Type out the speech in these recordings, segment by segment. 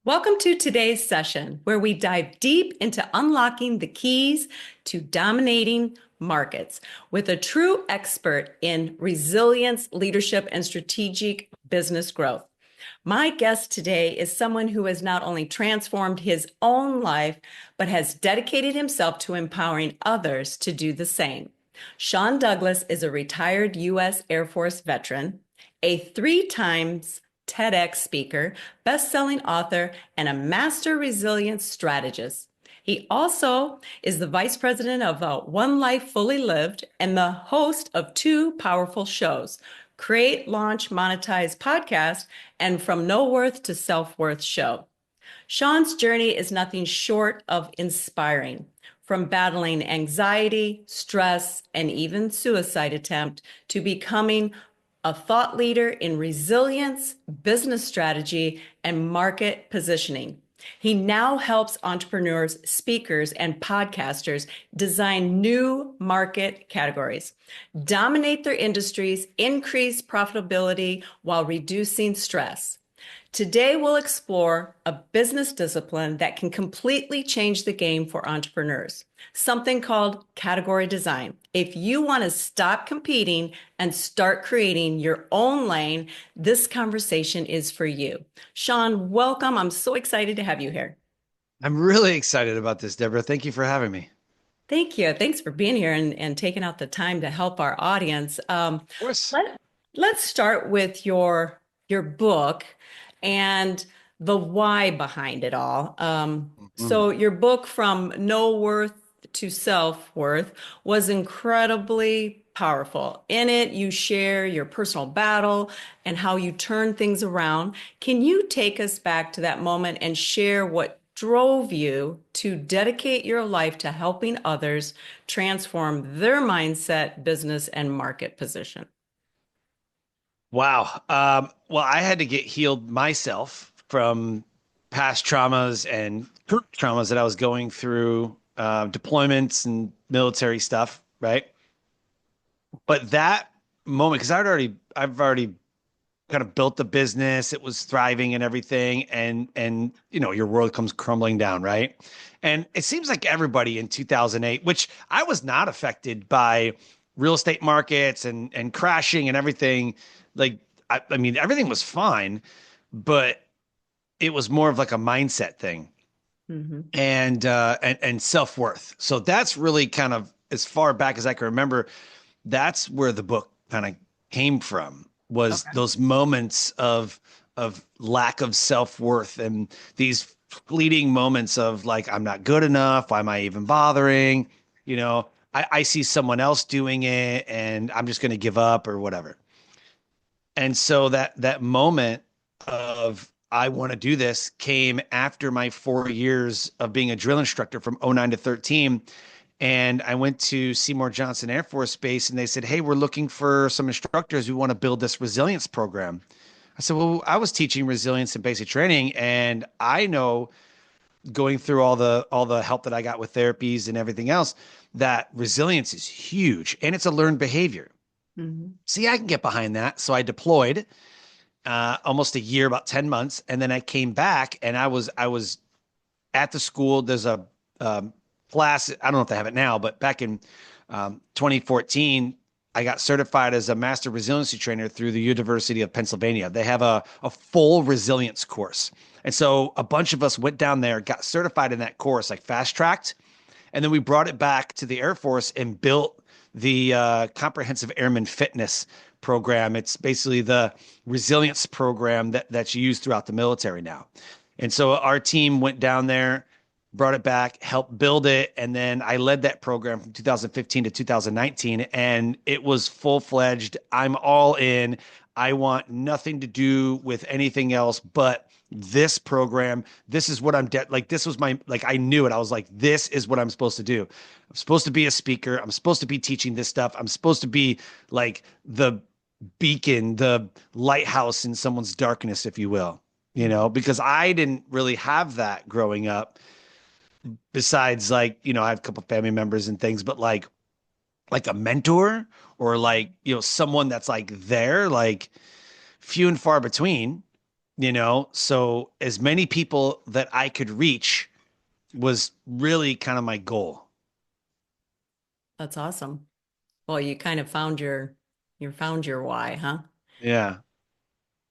Welcome to today's session, where we dive deep into unlocking the keys to dominating markets with a true expert in resilience, leadership, and strategic business growth. My guest today is someone who has not only transformed his own life, but has dedicated himself to empowering others to do the same. Sean Douglas is a retired U.S. Air Force veteran, a 3 times TEDx speaker, best-selling author, and a master resilience strategist. He also is the vice president of One Life Fully Lived and the host of 2 powerful shows, Create, Launch, Monetize podcast, and From No Worth to Self-Worth show. Sean's journey is nothing short of inspiring. From battling anxiety, stress, and even suicide attempt to becoming a thought leader in resilience, business strategy, and market positioning. He now helps entrepreneurs, speakers, and podcasters design new market categories, dominate their industries, increase profitability while reducing stress. Today, we'll explore a business discipline that can completely change the game for entrepreneurs, something called category design. If you want to stop competing and start creating your own lane, this conversation is for you. Sean, welcome. I'm so excited to have you here. I'm really excited about this, Deborah. Thank you for having me. Thank you. Thanks for being here and taking out the time to help our audience. Of course. Let, let's start with your book and the why behind it all. Mhm. So your book, From No Worth to Self-Worth, was incredibly powerful. In it, you share your personal battle and how you turn things around. Can you take us back to that moment and share what drove you to dedicate your life to helping others transform their mindset, business, and market position? Wow. Well, I had to get healed myself from past traumas and current traumas that I was going through, deployments and military stuff, right? But that moment, because I've already kind of built the business, it was thriving and everything, and your world comes crumbling down, right? And it seems like everybody in 2008, which I was not affected by real estate markets and crashing and everything. Like I mean, everything was fine, but it was more of like a mindset thing Mhm. and self-worth. So that's really kind of as far back as I can remember, that's where the book kind of came from, was Okay. those moments of lack of self-worth and these fleeting moments of like, I'm not good enough. Why am I even bothering? I see someone else doing it and I'm just going to give up or whatever. And so that moment of I want to do this came after my 4 years of being a drill instructor from '09 to 13. And I went to Seymour Johnson Air Force Base and they said, "Hey, we're looking for some instructors. We want to build this resilience program." I said, "Well, I was teaching resilience and basic training, and I know going through all the help that I got with therapies and everything else, that resilience is huge and it's a learned behavior. Mhm. See, I can get behind that." So I deployed almost a year, about 10 months, and then I came back and I was at the school. There's a class. I don't know if they have it now, but back in 2014, I got certified as a master resiliency trainer through the University of Pennsylvania. They have a full resilience course. And so a bunch of us went down there, got certified in that course, like fast tracked. And then we brought it back to the Air Force and built the Comprehensive Airman Fitness program. It's basically the resilience program that's used throughout the military now. And so our team went down there, brought it back, helped build it, and then I led that program from 2015 to 2019, and it was full-fledged. I'm all in. I want nothing to do with anything else but this program. This is what like this was my, like, I knew it. I was like, this is what I'm supposed to do. I'm supposed to be a speaker. I'm supposed to be teaching this stuff. I'm supposed to be like the beacon, the lighthouse in someone's darkness, if you will, because I didn't really have that growing up. Besides, like, I have a couple family members and things, but like a mentor or like, someone that's like there, like few and far between. So as many people that I could reach was really kind of my goal. That's awesome. Well, you kind of found you found your why, huh? Yeah.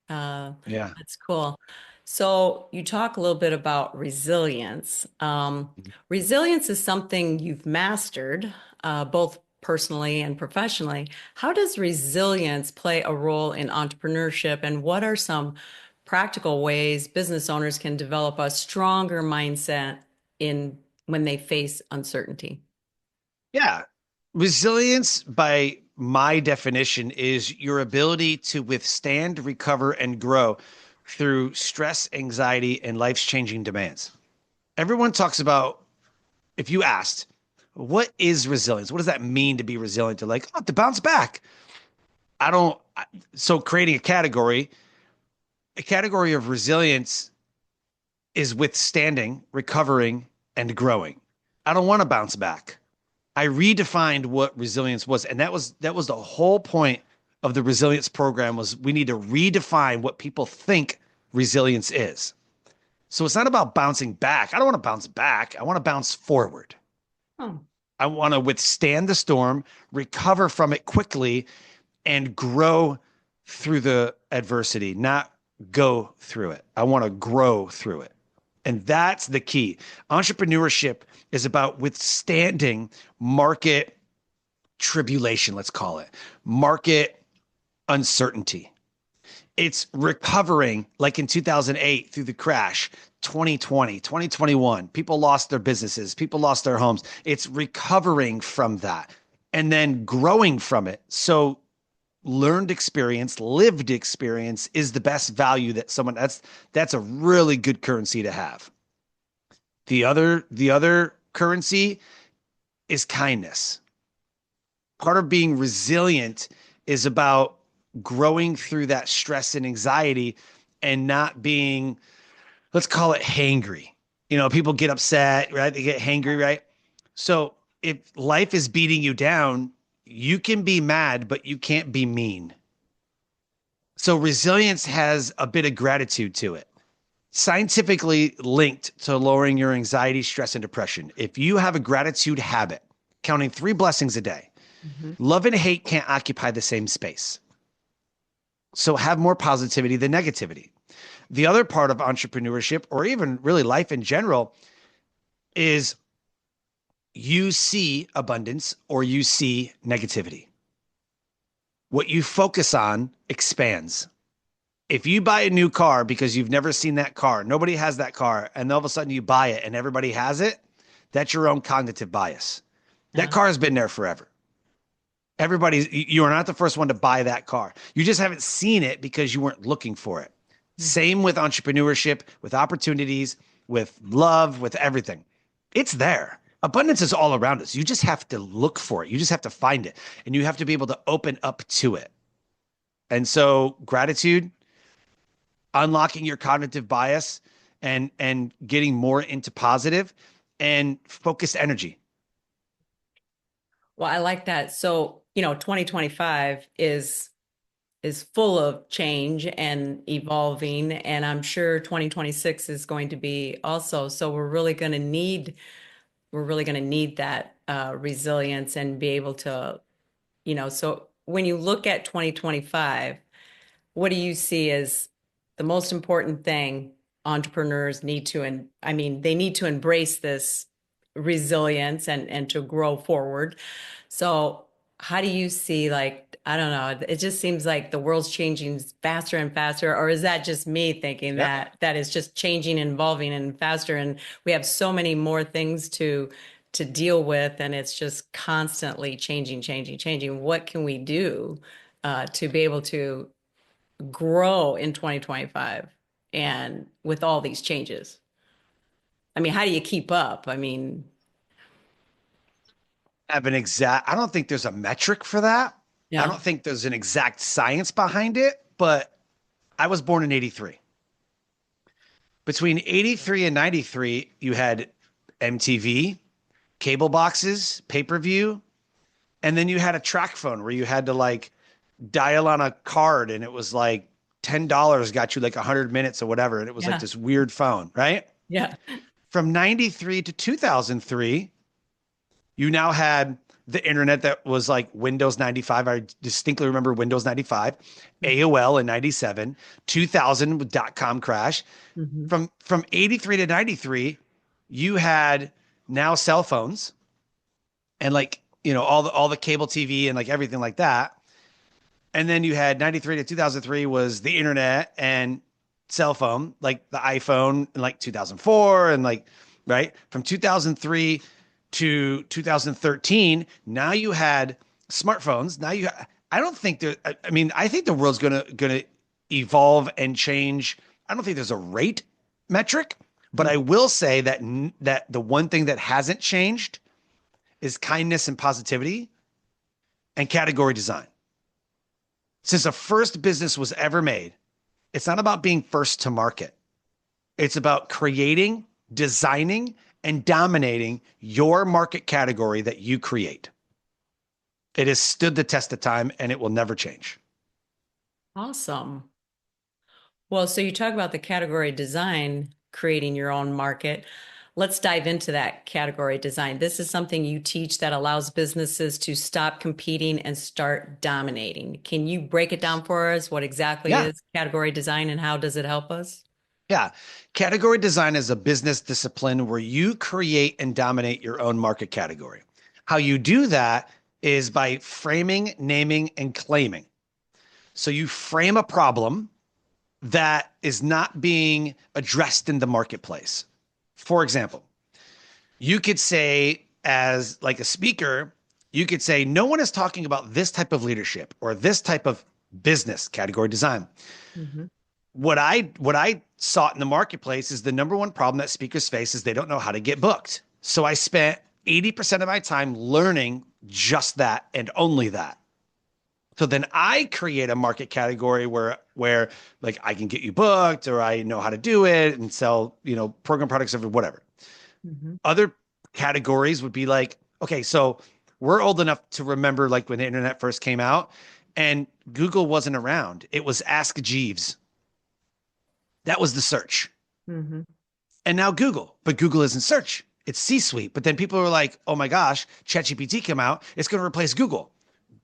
Uh, Yeah. that's cool. So you talk a little bit about resilience. Resilience is something you've mastered, both personally and professionally. How does resilience play a role in entrepreneurship, and what are some practical ways business owners can develop a stronger mindset in when they face uncertainty? Yeah. Resilience, by my definition, is your ability to withstand, recover, and grow through stress, anxiety, and life's changing demands. Everyone talks about, if you asked, what is resilience? What does that mean to be resilient? To like, oh, to bounce back. I don't, so creating a category of resilience is withstanding, recovering, and growing. I don't want to bounce back. I redefined what resilience was, and that was the whole point of the resilience program. Was we need to redefine what people think resilience is. So it's not about bouncing back. I don't want to bounce back. I want to bounce forward. Oh, I want to withstand the storm, recover from it quickly, and grow through the adversity, not go through it. I want to grow through it. And that's the key. Entrepreneurship is about withstanding market tribulation, let's call it, market uncertainty. It's recovering like in 2008 through the crash, 2020, 2021. People lost their businesses, people lost their homes. It's recovering from that and then growing from it. So learned experience, lived experience is the best value that someone that's a really good currency to have. The other currency is kindness. Part of being resilient is about growing through that stress and anxiety and not being, let's call it hangry. People get upset, right? They get hangry, right? So if life is beating you down, you can be mad, but you can't be mean. So resilience has a bit of gratitude to it. Scientifically linked to lowering your anxiety, stress, and depression. If you have a gratitude habit, counting 3 blessings a day, mhm. love and hate can't occupy the same space. So have more positivity than negativity. The other part of entrepreneurship, or even really life in general, is you see abundance or you see negativity. What you focus on expands. If you buy a new car because you've never seen that car, nobody has that car, and all of a sudden you buy it and everybody has it, that's your own cognitive bias. That Yeah. car has been there forever. You are not the first one to buy that car. You just haven't seen it because you weren't looking for it. Mhm. Same with entrepreneurship, with opportunities, with love, with everything. It's there. Abundance is all around us. You just have to look for it. You just have to find it, and you have to be able to open up to it. And so gratitude, unlocking your cognitive bias and getting more into positive and focused energy. Well, I like that. So, 2025 is full of change and evolving, and I'm sure 2026 is going to be also. So we're really going to need that resilience and be able to, so when you look at 2025, what do you see as the most important thing entrepreneurs need to, and I mean, they need to embrace this resilience and to grow forward. So how do you see, like, I don't know, it just seems like the world's changing faster and faster, or is that just me thinking Yep. that is just changing and evolving and faster, and we have so many more things to deal with, and it's just constantly changing, changing, changing. What can we do to be able to grow in 2025 and with all these changes? I mean, how do you keep up? I mean, I don't think there's a metric for that. I yeah. don't think there's an exact science behind it, but I was born in 83. Between 83 and 93, you had MTV, cable boxes, pay-per-view, and then you had a track phone where you had to like dial on a card and it was like $10 got you like 100 minutes or whatever. And it was like Yeah. this weird phone, right? Yeah. From 93 to 2003, you now had the internet that was like Windows 95. I distinctly remember Windows 95, AOL in 97, 2000 with dot-com crash. Mhm. From 83 to 93, you had now cell phones and like, all the cable TV and like everything like that. And then you had 93 to 2003 was the internet and cell phone, like the iPhone in like 2004 and like, right? From 2003 to 2013, now you had smartphones. I don't think there, I mean, I think the world's gonna evolve and change. I don't think there's a rate metric, but I will say that the one thing that hasn't changed is kindness and positivity and category design. Since the first business was ever made, it's not about being first to market. It's about creating, designing, and dominating your market category that you create. It has stood the test of time and it will never change. Awesome. Well, so you talk about the category design, creating your own market. Let's dive into that category design. This is something you teach that allows businesses to stop competing and start dominating. Can you break it down for us? What exactly Yeah. is category design and how does it help us? Yeah. Category design is a business discipline where you create and dominate your own market category. How you do that is by framing, naming, and claiming. So you frame a problem that is not being addressed in the marketplace. For example, you could say, as like a speaker, you could say, no one is talking about this type of leadership or this type of business category design. Mhm. What I sought in the marketplace is the number one problem that speakers face is they don't know how to get booked. So I spent 80% of my time learning just that and only that. So then I create a market category where like I can get you booked or I know how to do it and sell, program products or whatever. Mhm. Other categories would be like, okay, so we're old enough to remember like when the internet first came out and Google wasn't around. It was Ask Jeeves. That was the search. Mhm. And now Google, but Google isn't search. It's C-suite. But then people are like, oh my gosh, ChatGPT came out. It's going to replace Google.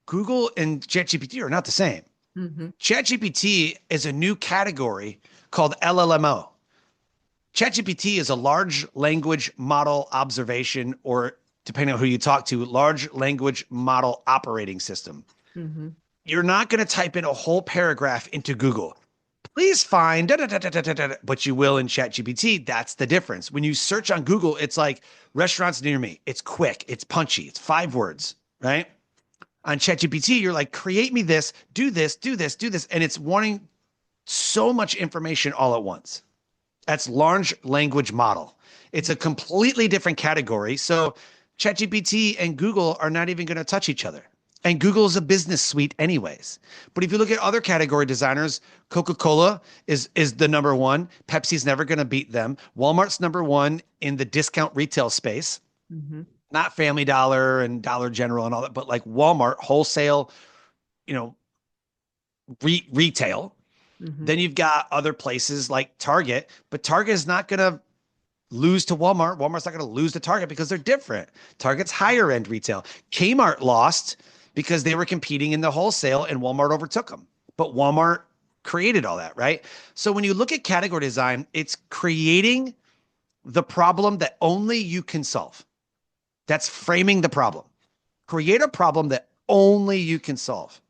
Google and ChatGPT are not the same. Mhm. ChatGPT is a new category called LLMO. ChatGPT is a large language model observation, or depending on who you talk to, large language model operating system. Mhm. You're not going to type in a whole paragraph into Google. Please find, da, da, da, da, da, da, da, but you will in ChatGPT. That's the difference. When you search on Google, it's like restaurants near me. It's quick, it's punchy, it's 5 words, right? On ChatGPT, you're like, create me this, do this, do this, do this. And it's wanting so much information all at once. That's large language model. It's a completely different category. So ChatGPT and Google are not even going to touch each other. And Google is a business suite anyways. But if you look at other category designers, Coca-Cola is the number one. Pepsi's never going to beat them. Walmart's number one in the discount retail space, Mhm. not Family Dollar and Dollar General and all that, but like Walmart, wholesale, you know, retail. Mhm. Then you've got other places like Target, but Target is not going to lose to Walmart. Walmart's not going to lose to Target because they're different. Target's higher end retail. Kmart lost because they were competing in the wholesale and Walmart overtook them. But Walmart created all that, right? So when you look at category design, it's creating the problem that only you can solve. That's framing the problem. Create a problem that only you can solve.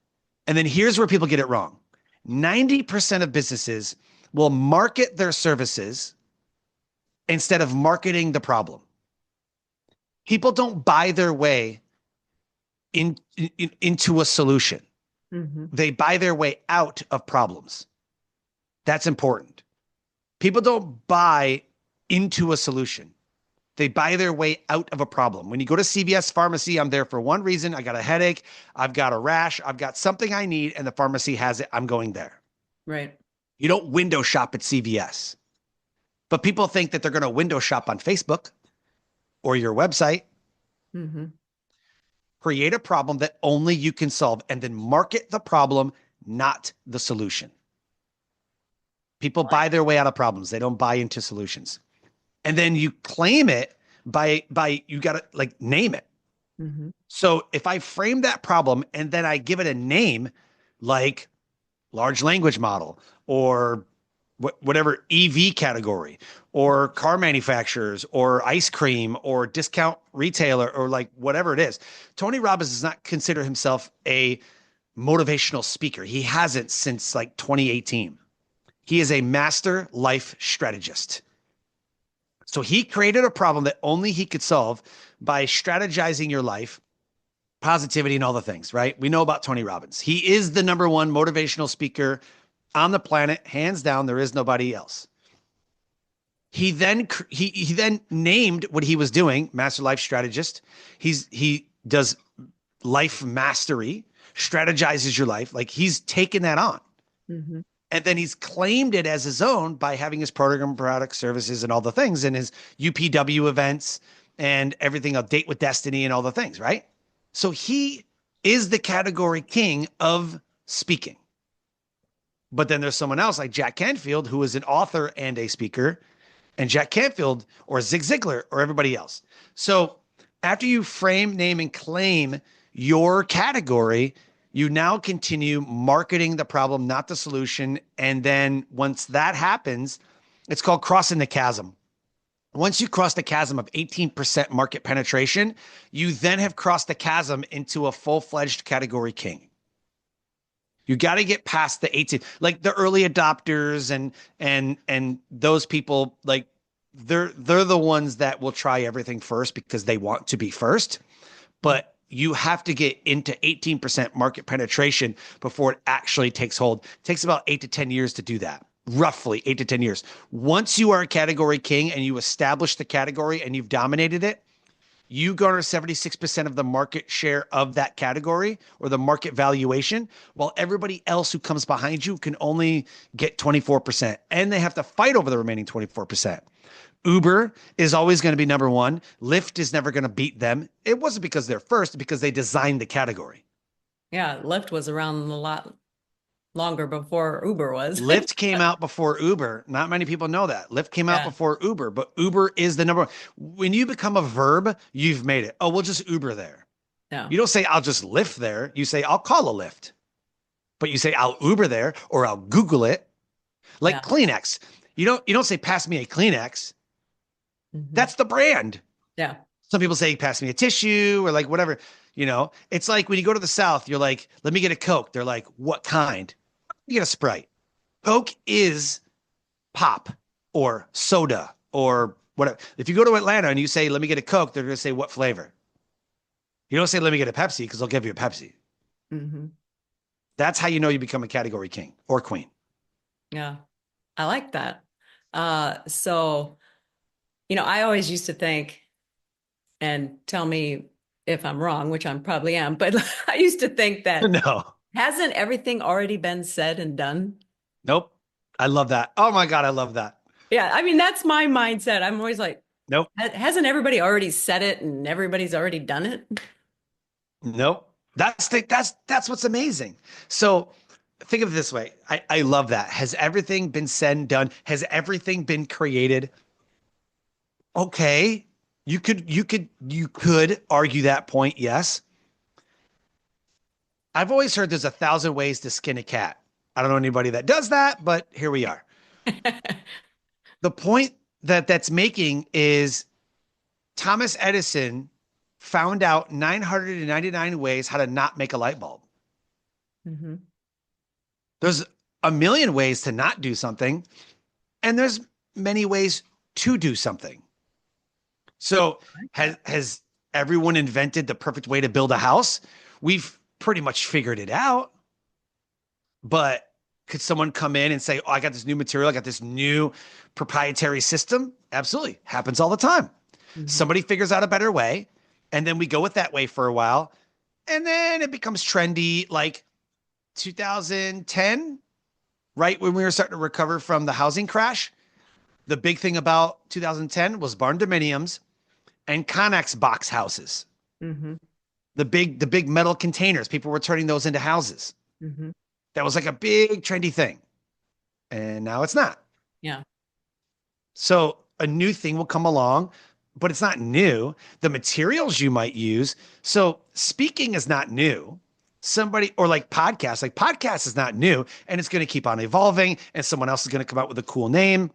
And then here's where people get it wrong. 90% of businesses will market their services instead of marketing the problem. People don't buy their way into a solution. Mhm. They buy their way out of problems. That's important. People don't buy into a solution. They buy their way out of a problem. When you go to CVS pharmacy, I'm there for one reason. I got a headache. I've got a rash. I've got something I need, and the pharmacy has it. I'm going there. Right. You don't window shop at CVS. But people think that they're going to window shop on Facebook or your website. Mhm. Create a problem that only you can solve and then market the problem, not the solution. People buy their way out of problems. They don't buy into solutions. And then you claim it by you got to like name it. Mhm. So if I frame that problem and then I give it a name like large language model or whatever EV category or car manufacturers or ice cream or discount retailer or like whatever it is, Tony Robbins does not consider himself a motivational speaker. He hasn't since like 2018. He is a master life strategist. So he created a problem that only he could solve by strategizing your life, positivity, and all the things, right? We know about Tony Robbins. He is the number one motivational speaker on the planet, hands down. There is nobody else. He then named what he was doing, master life strategist. He does life mastery, strategizes your life. Like he's taken that on. Mhm. And then he's claimed it as his own by having his program, product, services, and all the things, and his UPW events and everything, a date with destiny and all the things, right? So he is the category king of speaking. But then there's someone else like Jack Canfield, who is an author and a speaker, and Jack Canfield or Zig Ziglar or everybody else. So after you frame, name, and claim your category, you now continue marketing the problem, not the solution. And then once that happens, it's called crossing the chasm. Once you cross the chasm of 18% market penetration, you then have crossed the chasm into a full-fledged category king. You got to get past the 18, like the early adopters and those people, like they're the ones that will try everything first because they want to be first. But you have to get into 18% market penetration before it actually takes hold. It takes about 8 to 10 years to do that. Roughly 8 to 10 years. Once you are a category king and you establish the category and you've dominated it, you garner 76% of the market share of that category or the market valuation, while everybody else who comes behind you can only get 24%. And they have to fight over the remaining 24%. Uber is always going to be number one. Lyft is never going to beat them. It wasn't because they're first, because they designed the category. Yeah, Lyft was around a lot longer before Uber was. Lyft came out before Uber. Not many people know that. Lyft came out Yeah. before Uber, but Uber is the number one. When you become a verb, you've made it. Oh, we'll just Uber there. No. You don't say, I'll just Lyft there. You say, I'll call a Lyft. But you say, I'll Uber there or I'll Google it. Like Yeah. Kleenex. You don't say, pass me a Kleenex. Mhm. That's the brand. Yeah. Some people say, pass me a tissue or like whatever. It's like when you go to the South, you're like, let me get a Coke. They're like, what kind? You get a Sprite. Coke is pop or soda or whatever. If you go to Atlanta and you say, let me get a Coke, they're going to say, what flavor? You don't say, let me get a Pepsi because they'll give you a Pepsi. Mhm. That's how you know you become a category king or queen. Yeah. I like that. So, I always used to think, and tell me if I'm wrong, which I probably am, but I used to think that No, hasn't everything already been said and done? nope. I love that. Oh my God, I love that. Yeah, I mean, that's my mindset. I'm always like, Nope. hasn't everybody already said it and everybody's already done it? Nope. That's what's amazing. So think of it this way. I love that. Has everything been said and done? Has everything been created? Okay. You could argue that point, yes. I've always heard there's 1,000 ways to skin a cat. I don't know anybody that does that, but here we are. The point that's making is Thomas Edison found out 999 ways how to not make a light bulb. Mhm. There's a million ways to not do something, and there's many ways to do something. So has everyone invented the perfect way to build a house? We've pretty much figured it out. But could someone come in and say, oh, I got this new material, I got this new proprietary system? Absolutely. Happens all the time. Mhm. Somebody figures out a better way, and then we go with that way for a while, and then it becomes trendy like 2010, right when we were starting to recover from the housing crash. The big thing about 2010 was barn dominiums and Connex box houses. Mhm. The big metal containers. People were turning those into houses. Mhm. That was like a big trendy thing. and now it's not. Yeah. So a new thing will come along, but it's not new. The materials you might use. So speaking is not new. Somebody, or like podcast is not new, and it's going to keep on evolving, and someone else is going to come out with a cool name.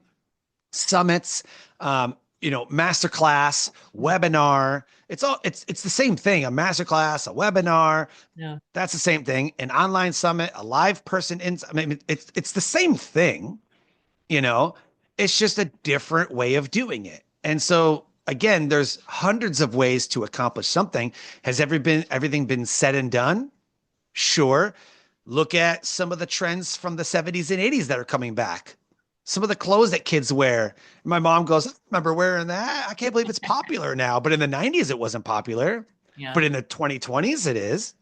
Summits, masterclass, webinar. It's the same thing. A masterclass, a webinar, Yeah. that's the same thing. An online summit, a live person in. I mean, it's the same thing. You know, it's just a different way of doing it. And so again, there's hundreds of ways to accomplish something. Has everything been said and done? Sure. Look at some of the trends from the 70s and 80s that are coming back. Some of the clothes that kids wear. My mom goes, I remember wearing that. I can't believe it's popular now. But in the 90s, it wasn't popular. Yeah. But in the 2020s, it is.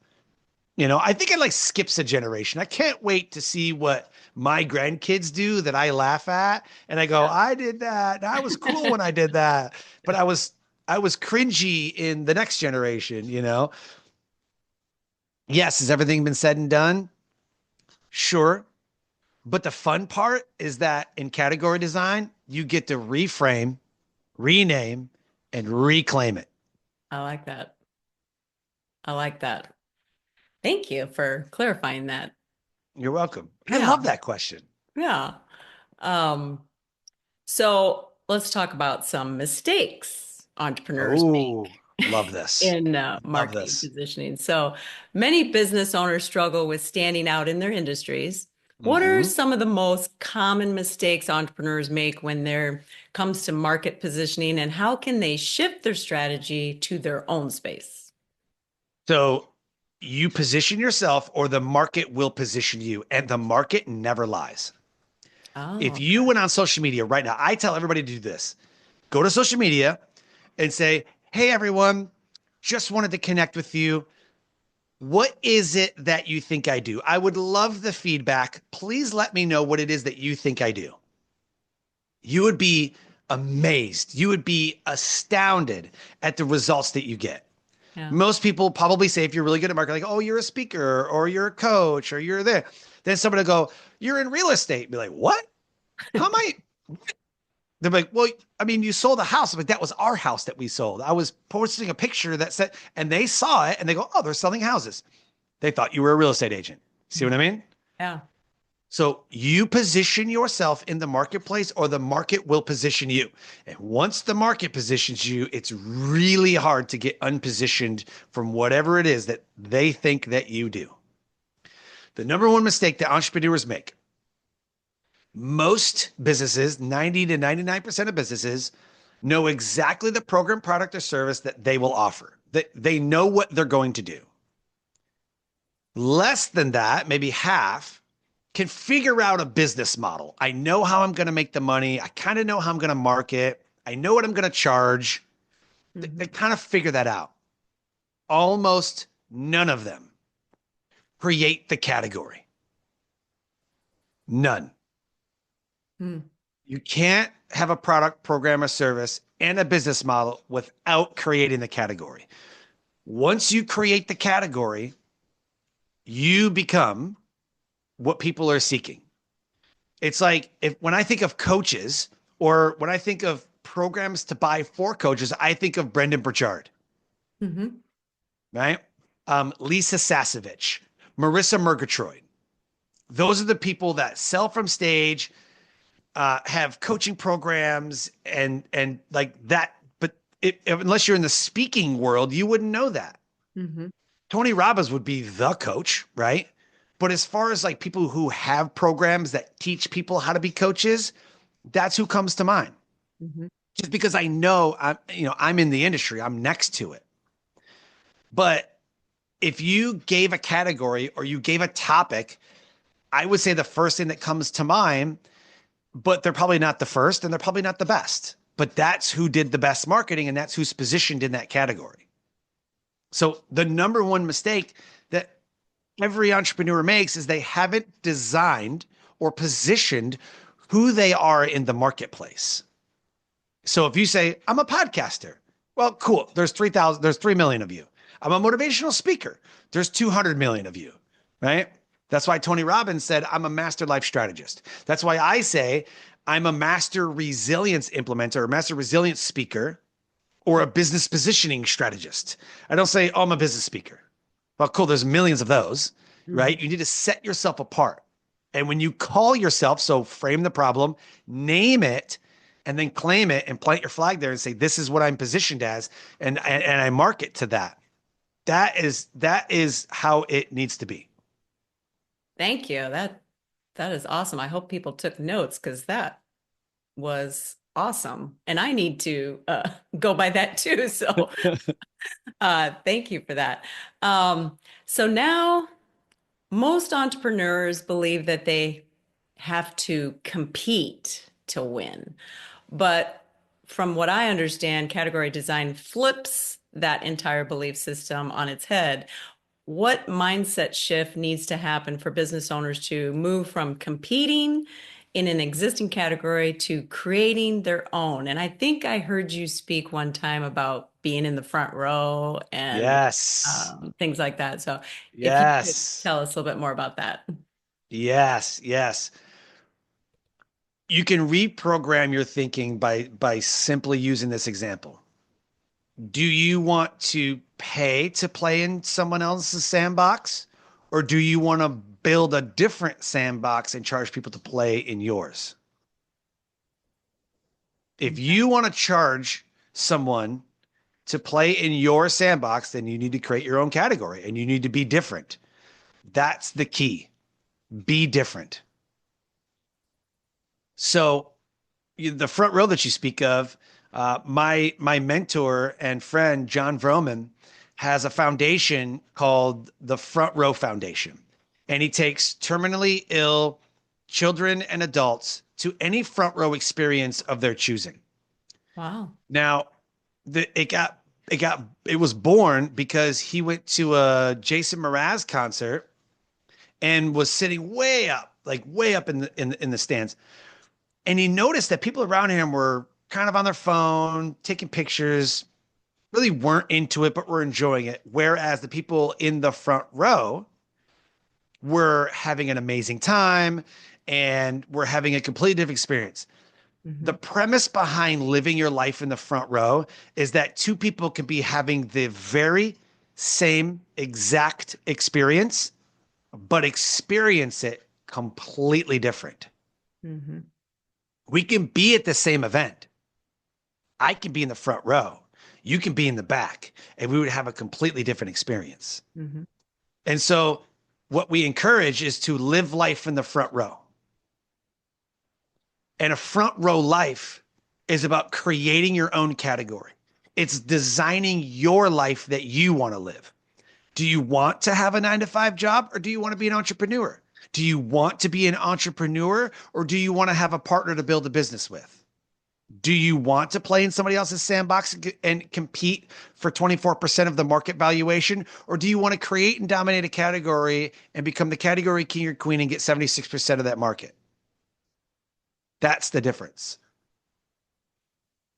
I think it like skips a generation. I can't wait to see what my grandkids do that I laugh at. And I go, Yeah. I did that. I was cool when I did that. But I was cringy in the next generation. Yes, has everything been said and done? Sure. But the fun part is that in category design, you get to reframe, rename, and reclaim it. I like that. I like that. Thank you for clarifying that. You're welcome. I Yeah. love that question. Yeah. Um, so let's talk about some mistakes entrepreneurs make Oh, love this. in Love marketing this. positioning. So many business owners struggle with standing out in their industries. What are Hmm. some of the most common mistakes entrepreneurs make when there comes to market positioning, and how can they shift their strategy to their own space? So you position yourself or the market will position you, and the market never lies. Oh, If you okay. went on social media right now, I tell everybody to do this. Go to social media and say, hey, everyone, just wanted to connect with you. What is it that you think I do? I would love the feedback. Please let me know what it is that you think I do. You would be amazed. You would be astounded at the results that you get. Yeah. Most people probably say, if you're really good at marketing, like, oh, you're a speaker or you're a coach or you're there. Then somebody will go, you're in real estate. Be like, what? How am I? They're like, well, I mean, you sold a house. I'm like, that was our house that we sold. I was posting a picture that said, and they saw it and they go, oh, they're selling houses. They thought you were a real estate agent. See what I mean? Yeah. So you position yourself in the marketplace or the market will position you. And once the market positions you, it's really hard to get unpositioned from whatever it is that they think that you do. The number one mistake that entrepreneurs make, most businesses, 90 to 99% of businesses, know exactly the program, product, or service that they will offer. That they know what they're going to do. Less than that, maybe half, can figure out a business model. I know how I'm going to make the money. I kind of know how I'm going to market. I know what I'm going to charge. They Mhm. kind of figure that out. Almost none of them create the category. None. Mm. You can't have a product, program, or service and a business model without creating the category. Once you create the category, you become what people are seeking. It's like if when I think of coaches or when I think of programs to buy for coaches, I think of Brendan Burchard, Mhm. right? Lisa Sasevich, Marissa Murgatroyd. Those are the people that sell from stage, have coaching programs, and like that. But unless you're in the speaking world, you wouldn't know that. Mhm. Tony Robbins would be the coach, right? But as far as like people who have programs that teach people how to be coaches, that's who comes to mind. Mhm. Just because I know I'm in the industry, I'm next to it. But if you gave a category or you gave a topic, I would say the first thing that comes to mind, but they're probably not the first and they're probably not the best. But that's who did the best marketing and that's who's positioned in that category. So the number one mistake that every entrepreneur makes is they haven't designed or positioned who they are in the marketplace. So if you say, I'm a podcaster, well, cool. There's 3 million of you. I'm a motivational speaker. There's 200 million of you, right? That's why Tony Robbins said, I'm a master life strategist. That's why I say I'm a master resilience implementer or master resilience speaker or a business positioning strategist. I don't say, oh, I'm a business speaker. Well, cool. There's millions of those, right? Mhm. You need to set yourself apart. And when you call yourself, so frame the problem, name it, and then claim it and plant your flag there and say, this is what I'm positioned as. And I mark it to that. That is how it needs to be. Thank you. That is awesome. I hope people took notes because that was awesome. And I need to go by that too. So thank you for that. So now most entrepreneurs believe that they have to compete to win. But from what I understand, category design flips that entire belief system on its head. What mindset shift needs to happen for business owners to move from competing in an existing category to creating their own? And I think I heard you speak one time about being in the front row and Yes. things like that. So if you could Yes. tell us a little bit more about that. Yes. Yes. You can reprogram your thinking by simply using this example. Do you want to pay to play in someone else's sandbox, or do you want to build a different sandbox and charge people to play in yours? If you want to charge someone to play in your sandbox, then you need to create your own category and you need to be different. That's the key. Be different. So the front row that you speak of, my mentor and friend John Vroman has a foundation called the Front Row Foundation, and he takes terminally ill children and adults to any front row experience of their choosing. Wow. Now, it was born because he went to a Jason Mraz concert and was sitting way up, like way up in the stands. And he noticed that people around him were kind of on their phone, taking pictures, really weren't into it, but were enjoying it. Whereas the people in the front row were having an amazing time and were having a completely different experience. The Mhm. premise behind living your life in the front row is that two people can be having the very same exact experience, but experience it completely different. Mhm. We can be at the same event. I can be in the front row. You can be in the back, and we would have a completely different experience. Mhm. And so, what we encourage is to live life in the front row. And a front row life is about creating your own category. It's designing your life that you want to live. Do you want to have a 9 to 5 job, or do you want to be an entrepreneur? Do you want to be an entrepreneur, or do you want to have a partner to build a business with? Do you want to play in somebody else's sandbox and compete for 24% of the market valuation? Or do you want to create and dominate a category and become the category king or queen and get 76% of that market? That's the difference.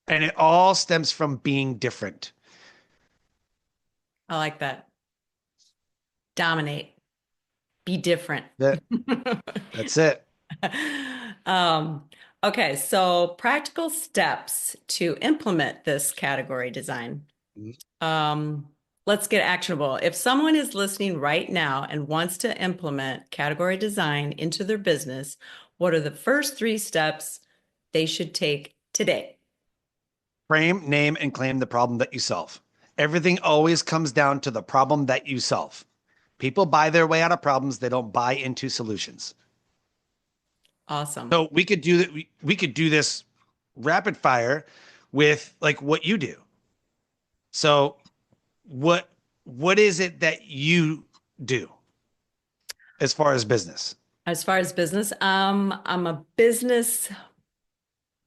And it all stems from being different. I like that. Dominate. Be different. That, that's it. Um, okay, so practical steps to implement this category design. Um, let's get actionable. If someone is listening right now and wants to implement category design into their business, what are the first 3 steps they should take today? Frame, name, and claim the problem that you solve. Everything always comes down to the problem that you solve. People buy their way out of problems, they don't buy into solutions. Awesome. So we could do that. We could do this rapid fire with like what you do. So what what is it that you do as far as business? As far as business, I'm a business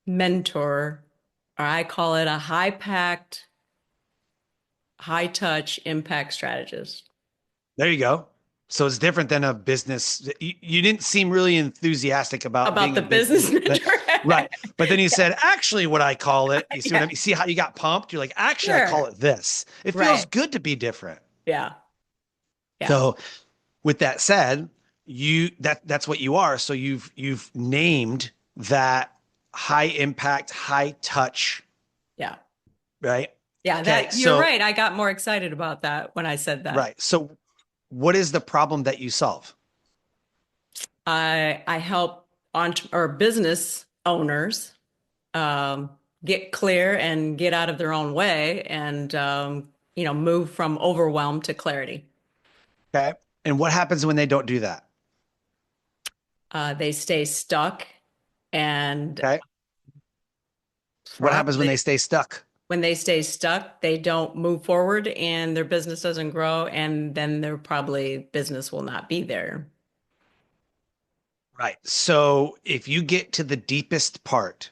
mentor, or I call it a high-packed, high-touch impact strategist. There you go. So it's different than a business. You didn't seem really enthusiastic about About being the a business, business mentor. right? But then you said, actually, what I call it. You see what I Yeah, mean? See how you got pumped? You're like, actually, I call sure. it this. It feels Right. good to be different. Yeah. Yeah. So with that said, that's what you are. So you've named that high impact, high touch, Yeah. right? Yeah, Okay, that you're so right. I got more excited about that when I said that. right. So what is the problem that you solve? I help or business owners um, get clear and get out of their own way and move from overwhelm to clarity. Okay. And what happens when they don't do that? They stay stuck and Okay. What happens when probably they stay stuck? when they stay stuck, they don't move forward and their business doesn't grow, and then their probably business will not be there. Right. So if you get to the deepest part,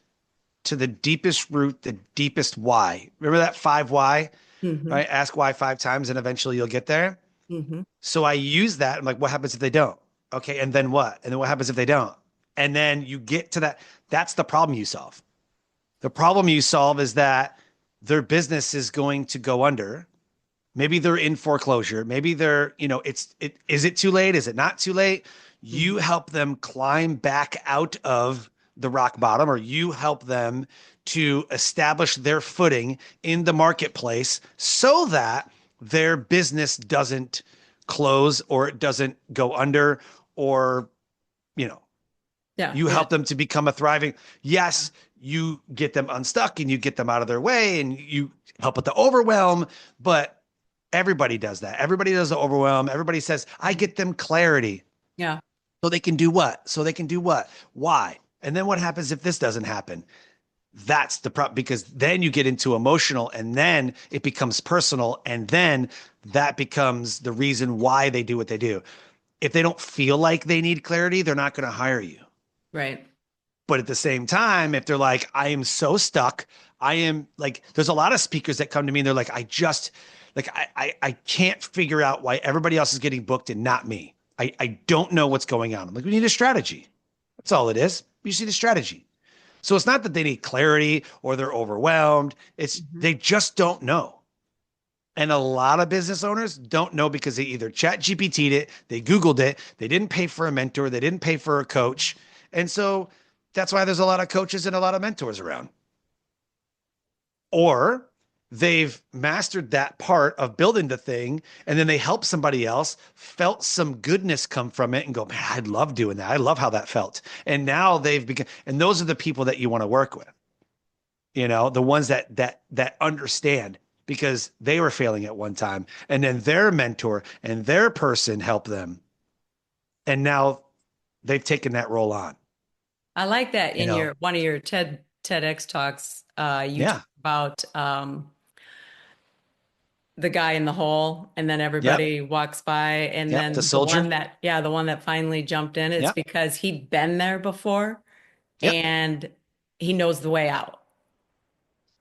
to the deepest root, the deepest why, remember that five why, Hmm. right? Ask why 5 times and eventually you'll get there. Hmm. So I use that. I'm like, what happens if they don't? Okay. And then what? And then what happens if they don't? And then you get to that. That's the problem you solve. The problem you solve is that their business is going to go under. Maybe they're in foreclosure. Maybe they're, is it too late? Is it not too late? You Hmm. help them climb back out of the rock bottom, or you help them to establish their footing in the marketplace so that their business doesn't close or it doesn't go under, or, you know, Yeah, you yeah, help them to become a thriving. Yes, you get them unstuck and you get them out of their way and you help with the overwhelm, but everybody does that. Everybody does the overwhelm. Everybody says, I get them clarity. yeah. So they can do what? So they can do what? Why? And then what happens if this doesn't happen? That's the problem, because then you get into emotional and then it becomes personal. And then that becomes the reason why they do what they do. If they don't feel like they need clarity, they're not going to hire you. Right. But at the same time, if they're like, I am so stuck, I am like, there's a lot of speakers that come to me and they're like, I can't figure out why everybody else is getting booked and not me. I don't know what's going on. I'm like, we need a strategy. That's all it is. You just need a strategy. So it's not that they need clarity or they're overwhelmed. It's Mhm. they just don't know. And a lot of business owners don't know because they either chat GPT'd it, they Googled it, they didn't pay for a mentor, they didn't pay for a coach. And so that's why there's a lot of coaches and a lot of mentors around. Or they've mastered that part of building the thing and then they help somebody else, felt some goodness come from it and go, man, I love doing that. I love how that felt. And now they've become, and those are the people that you want to work with, the ones that understand because they were failing at one time and then their mentor and their person helped them and now they've taken that role on. I like that you in know your one of your TEDx talks, you talk yeah. about the guy in the hole, and then Yep. everybody walks by, and Yep. The then the soldier. one that, yeah, the one that finally jumped in, it's Yep. because he'd been there before Yep. and he knows the way out.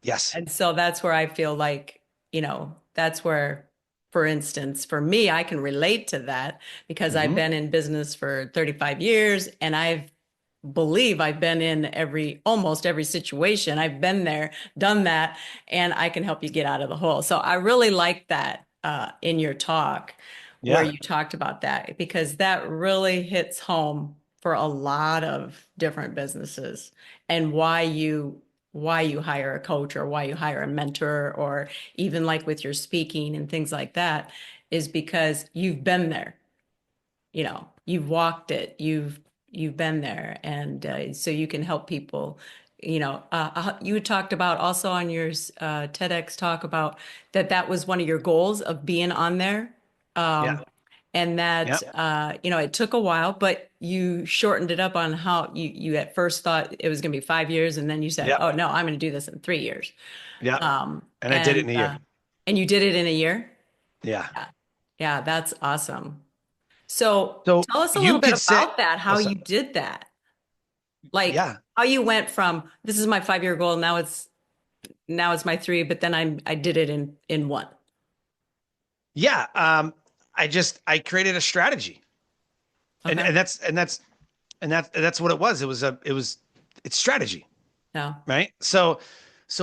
Yes. And so that's where I feel like, that's where, for instance, for me, I can relate to that because I've Hmm. been in business for 35 years and believe I've been in almost every situation. I've been there, done that, and I can help you get out of the hole. So I really like that in your talk where Yeah. you talked about that because that really hits home for a lot of different businesses and why you hire a coach or why you hire a mentor or even like with your speaking and things like that is because you've been there. You've walked it, you've been there, and so you can help people. You talked about also on your TEDx talk about that was one of your goals of being on there. Yeah. Um, and that Yep. it took a while, but you shortened it up on how you at first thought it was going to be 5 years, and then you said, Yep. "Oh no, I'm going to do this in 3 years." Yep. Um, And I did it and in a year. uh, and you did it in a year. Yeah. Yeah, yeah, that's awesome. So So tell us a you little bit could say, about that, oh, how so, you did that. Like yeah. how you went from this is my 5 year goal, now it's my three, but then I did it in one. Yeah. I created a strategy and, Okay. and that's what it was. It's strategy. Yeah. Right. So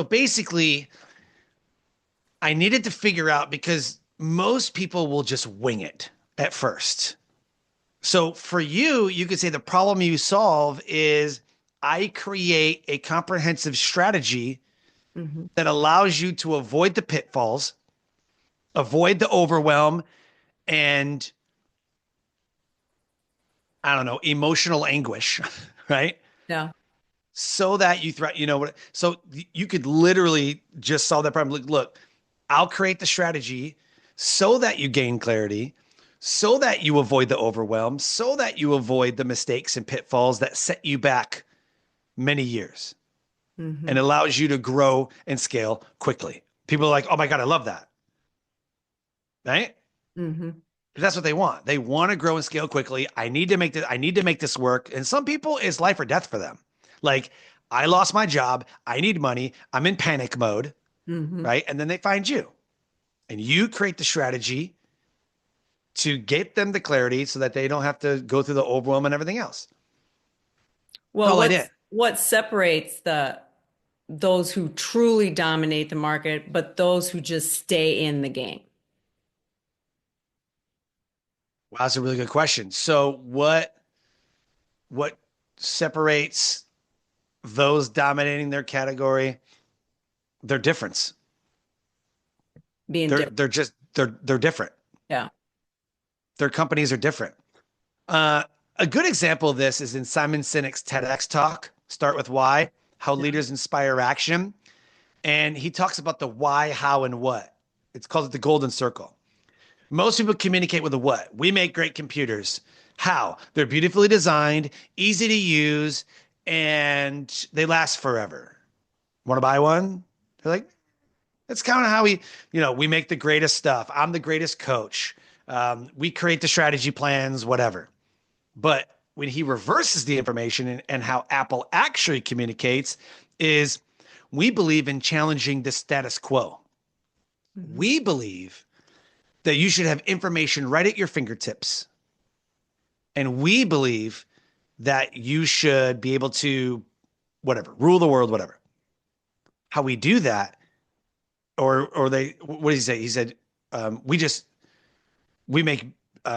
basically I needed to figure out because most people will just wing it at first. So for you, you could say the problem you solve is I create a comprehensive strategy Mhm. that allows you to avoid the pitfalls, avoid the overwhelm, and I don't know, emotional anguish, right? Yeah. So that you threat, you know what? So you could literally just solve that problem. Look, I'll create the strategy so that you gain clarity, so that you avoid the overwhelm, so that you avoid the mistakes and pitfalls that set you back many years and Hmm. allows you to grow and scale quickly. People are like, oh my God, I love that. Right? Hmm. That's what they want. They want to grow and scale quickly. I need to make this work. And some people it's life or death for them. Like, I lost my job. I need money. I'm in panic mode. Hmm. Right. And then they find you and you create the strategy to get them the clarity so that they don't have to go through the overwhelm and everything else. That's Well, all I did. what separates the those who truly dominate the market, but those who just stay in the game? Wow, that's a really good question. So what separates those dominating their category? Their difference. Being different. They're different. Yeah. Their companies are different. Uh, a good example of this is in Simon Sinek's TEDx talk, Start with Why, How Yeah. Leaders Inspire Action. And he talks about the why, how, and what. It's called the golden circle. Most people communicate with the what. We make great computers. How? They're beautifully designed, easy to use, and they last forever. Want to buy one? They're like, that's kind of how we make the greatest stuff. I'm the greatest coach. We create the strategy plans, whatever. But when he reverses the information and how Apple actually communicates is we believe in challenging the status quo. Hmm. We believe that you should have information right at your fingertips. And we believe that you should be able to, whatever, rule the world, whatever. How we do that, or they, what did he say? He said, we just, we make,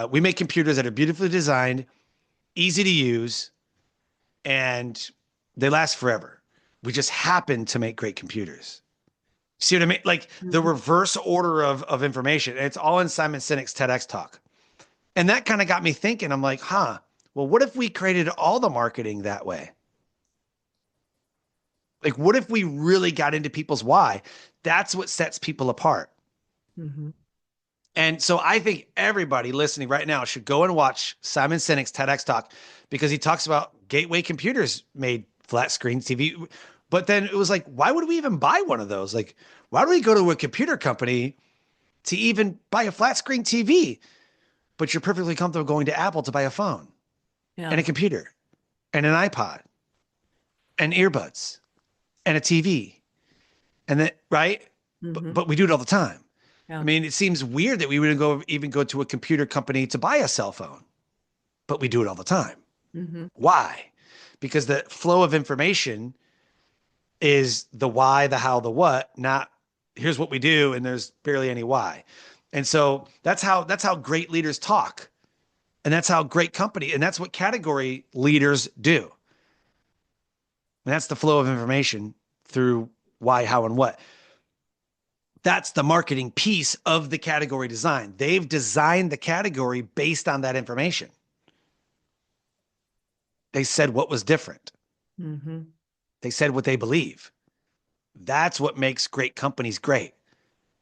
we make computers that are beautifully designed, easy to use, and they last forever. We just happen to make great computers. See what I mean? Like the Hmm. reverse order of information. And it's all in Simon Sinek's TEDx talk. And that kind of got me thinking. I'm like, huh, well, what if we created all the marketing that way? Like, what if we really got into people's why? That's what sets people apart. Hmm. And so I think everybody listening right now should go and watch Simon Sinek's TEDx talk because he talks about gateway computers made flat screen TV. But then it was like, why would we even buy one of those? Like, why do we go to a computer company to even buy a flat screen TV? But you're perfectly comfortable going to Apple to buy a phone and Yeah. a computer and an iPod and earbuds and a TV. And then, right? But, Hmm. but we do it all the time. I Yeah. mean, it seems weird that we would even go to a computer company to buy a cell phone, but we do it all the time. Hmm. Why? Because the flow of information is the why, the how, the what, not here's what we do and there's barely any why. And so that's how great leaders talk. And that's how great company and that's what category leaders do. And that's the flow of information through why, how, and what. That's the marketing piece of the category design. They've designed the category based on that information. They said what was different. Hmm. They said what they believe. That's what makes great companies great.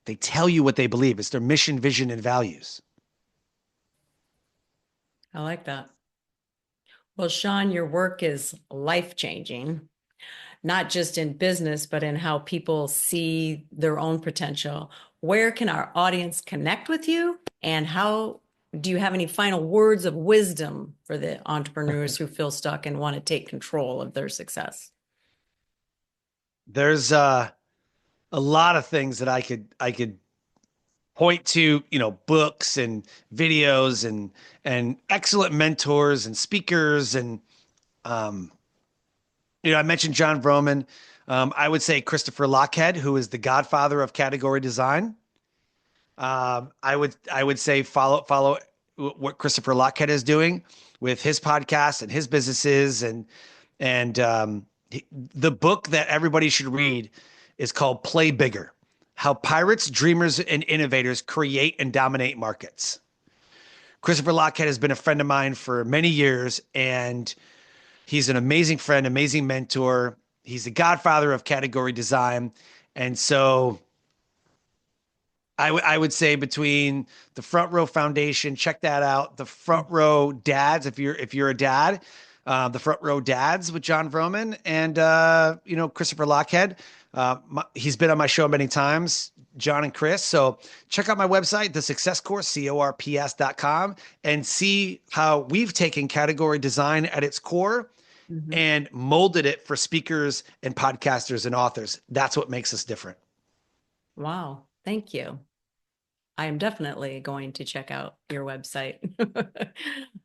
They tell you what they believe. It's their mission, vision, and values. I like that. Well, Sean, your work is life-changing, not just in business, but in how people see their own potential. Where can our audience connect with you? And how do you have any final words of wisdom for the entrepreneurs who feel stuck and want to take control of their success? There's a lot of things that I could point to, books and videos and excellent mentors and speakers and um, I mentioned John Vroman. I would say Christopher Lochhead, who is the godfather of category design. I would say follow what Christopher Lochhead is doing with his podcast and his businesses, and the book that everybody should read is called Play Bigger: How Pirates, Dreamers, and Innovators Create and Dominate Markets. Christopher Lochhead has been a friend of mine for many years, and he's an amazing friend, amazing mentor. He's the godfather of category design. And so I would say between the Front Row Foundation, check that out. The Front Row Dads, if you're a dad, the Front Row Dads with John Vroman and Christopher Lochhead. He's been on my show many times, John and Chris. So check out my website, the Success Course, corps.com, and see how we've taken category design at its core Mhm. and molded it for speakers and podcasters and authors. That's what makes us different. Wow. Thank you. I am definitely going to check out your website.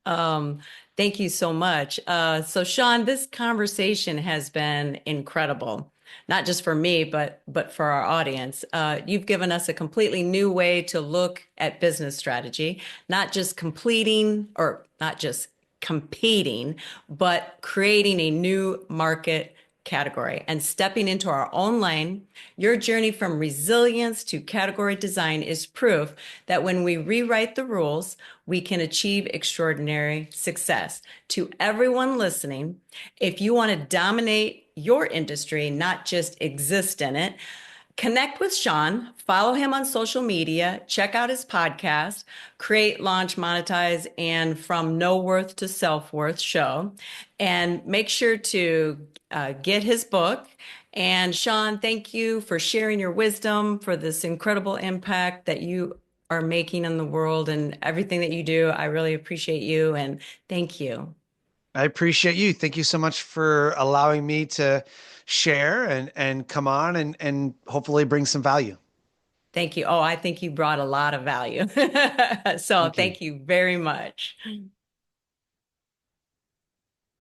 um, Thank you so much. So Sean, this conversation has been incredible, not just for me, but for our audience. You've given us a completely new way to look at business strategy, not just completing or not just competing, but creating a new market category and stepping into our own lane. Your journey from resilience to category design is proof that when we rewrite the rules, we can achieve extraordinary success. To everyone listening, if you want to dominate your industry, not just exist in it, connect with Sean, follow him on social media, check out his podcast, Create, Launch, Monetize, and From No Worth to Self-Worth show. And make sure to get his book. And Sean, thank you for sharing your wisdom, for this incredible impact that you are making in the world and everything that you do. I really appreciate you and thank you. I appreciate you. Thank you so much for allowing me to share and come on and hopefully bring some value. Thank you. Oh, I think you brought a lot of value. So Thank you. thank you very much.